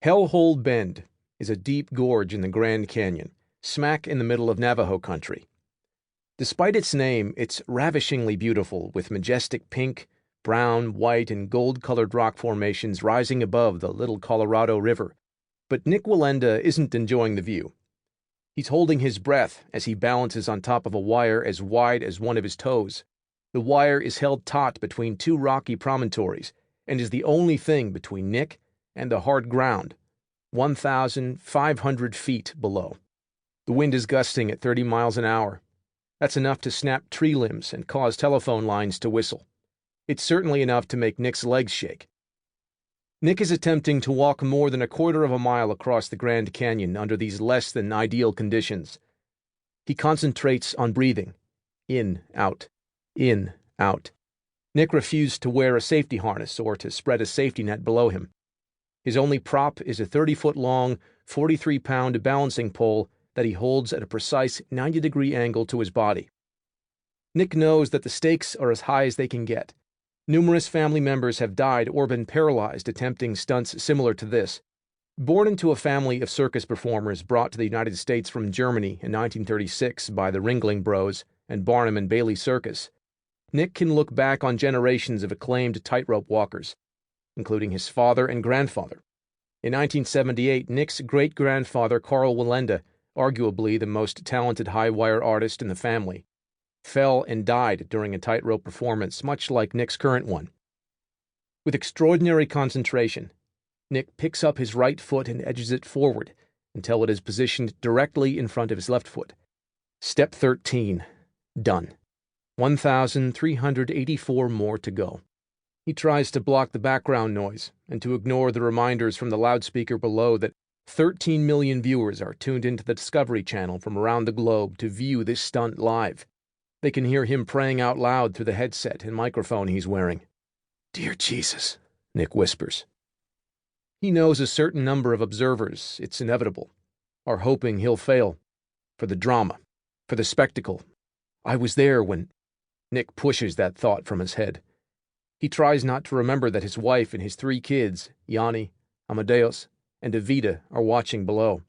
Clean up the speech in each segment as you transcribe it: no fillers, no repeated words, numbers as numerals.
Hellhole Bend is a deep gorge in the Grand Canyon, smack in the middle of Navajo country. Despite its name, it's ravishingly beautiful, with majestic pink, brown, white, and gold-colored rock formations rising above the Little Colorado River. But Nick Wallenda isn't enjoying the view. He's holding his breath as he balances on top of a wire as wide as one of his toes. The wire is held taut between two rocky promontories and is the only thing between Nick and the hard ground, 1,500 feet below. The wind is gusting at 30 miles an hour. That's enough to snap tree limbs and cause telephone lines to whistle. It's certainly enough to make Nick's legs shake. Nick is attempting to walk more than a quarter of a mile across the Grand Canyon under these less than ideal conditions. He concentrates on breathing. In, out. In, out. Nick refused to wear a safety harness or to spread a safety net below him. His only prop is a 30-foot-long, 43-pound balancing pole that he holds at a precise 90-degree angle to his body. Nick knows that the stakes are as high as they can get. Numerous family members have died or been paralyzed attempting stunts similar to this. Born into a family of circus performers brought to the United States from Germany in 1936 by the Ringling Bros and Barnum and Bailey Circus, Nick can look back on generations of acclaimed tightrope walkers, including his father and grandfather. In 1978, Nick's great-grandfather Carl Wallenda, arguably the most talented high-wire artist in the family, fell and died during a tightrope performance much like Nick's current one. With extraordinary concentration, Nick picks up his right foot and edges it forward until it is positioned directly in front of his left foot. Step 13. Done. 1,384 more to go. He tries to block the background noise and to ignore the reminders from the loudspeaker below that 13 million viewers are tuned into the Discovery Channel from around the globe to view this stunt live. They can hear him praying out loud through the headset and microphone he's wearing. "Dear Jesus," Nick whispers. He knows a certain number of observers, it's inevitable, are hoping he'll fail. For the drama, for the spectacle. I was there when... Nick pushes that thought from his head. He tries not to remember that his wife and his 3 kids, Yanni, Amadeus, and Evita, are watching below.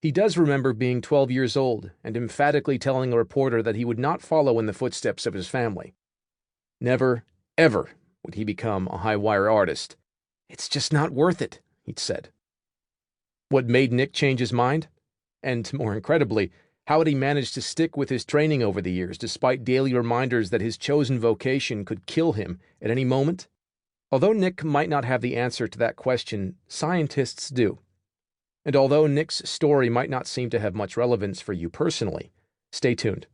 He does remember being 12 years old and emphatically telling a reporter that he would not follow in the footsteps of his family. Never, ever would he become a high-wire artist. "It's just not worth it," he'd said. What made Nick change his mind? And, more incredibly, how had he managed to stick with his training over the years, despite daily reminders that his chosen vocation could kill him at any moment? Although Nick might not have the answer to that question, scientists do. And although Nick's story might not seem to have much relevance for you personally, stay tuned.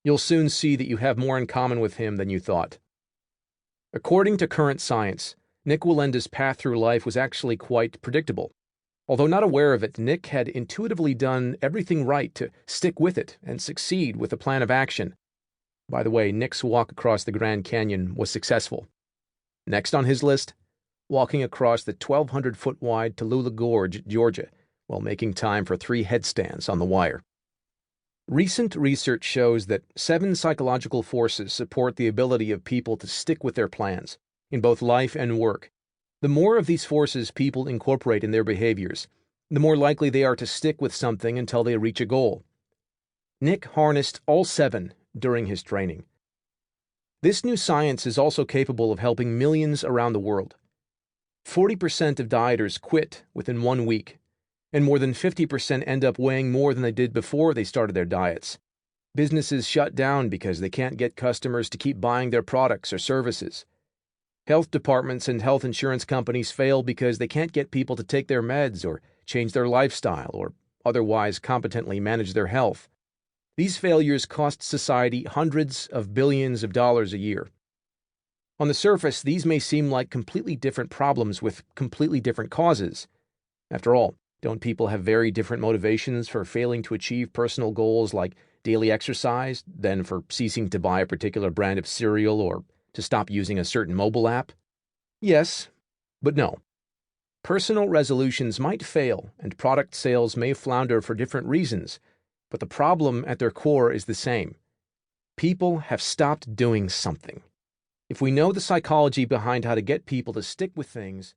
You'll soon see that you have more in common with him than you thought. According to current science, Nick Wallenda's path through life was actually quite predictable. Although not aware of it, Nick had intuitively done everything right to stick with it and succeed with a plan of action. By the way, Nick's walk across the Grand Canyon was successful. Next on his list, walking across the 1,200-foot-wide Tallulah Gorge, Georgia, while making time for 3 headstands on the wire. Recent research shows that 7 psychological forces support the ability of people to stick with their plans, in both life and work. The more of these forces people incorporate in their behaviors, the more likely they are to stick with something until they reach a goal. Nick harnessed all 7 during his training. This new science is also capable of helping millions around the world. 40% of dieters quit within 1 week, and more than 50% end up weighing more than they did before they started their diets. Businesses shut down because they can't get customers to keep buying their products or services. Health departments and health insurance companies fail because they can't get people to take their meds or change their lifestyle or otherwise competently manage their health. These failures cost society hundreds of billions of dollars a year. On the surface, these may seem like completely different problems with completely different causes. After all, don't people have very different motivations for failing to achieve personal goals like daily exercise than for ceasing to buy a particular brand of cereal or to stop using a certain mobile app? Yes, but no. Personal resolutions might fail and product sales may flounder for different reasons, but the problem at their core is the same. People have stopped doing something. If we know the psychology behind how to get people to stick with things,